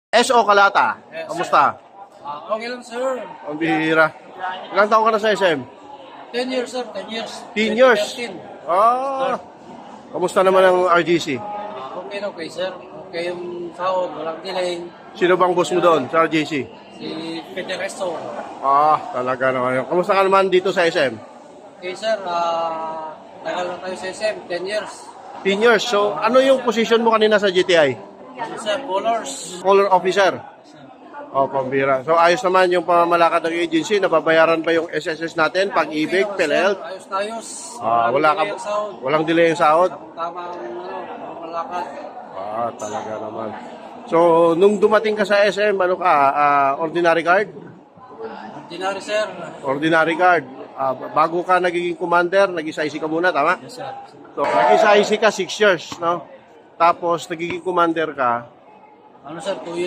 SO Kalata. Yes, Kamusta? Okay lang, sir. Ang bihira. Ilang taon ka na sa SM? 10 years, sir. 10 years. 10 years. 2013. Ah. Kamusta naman ang RGC? Okay na, okay, sir. Okay yung sahod, walang delay. Sino bang boss mo doon sa RGC? Si Federesto. Talaga naman. Kamusta ka naman dito sa SM? Okay, sir. Tagal lang tayo sa SM. 10 years. 10 years. So, ano yung position mo kanina sa GTI? Ano, sir? Colors. Color officer. Pambira. So, ayos naman yung pamamalakad ng agency. Nababayaran ba yung SSS natin? Pag-ibig, PhilHealth? Ayos na ayos. Walang delay yung sahod? Tama ang malakad. Talaga naman. So, nung dumating ka sa SM, ano ka? Ordinary guard? Ordinary, sir. Ordinary guard. Bago ka nagiging commander, nag-isa-IC ka muna, tama? Yes, sir. So, nag-isa-IC ka 6 years, no? Tapos, nagiging commander ka, Ano, sir? 2 years.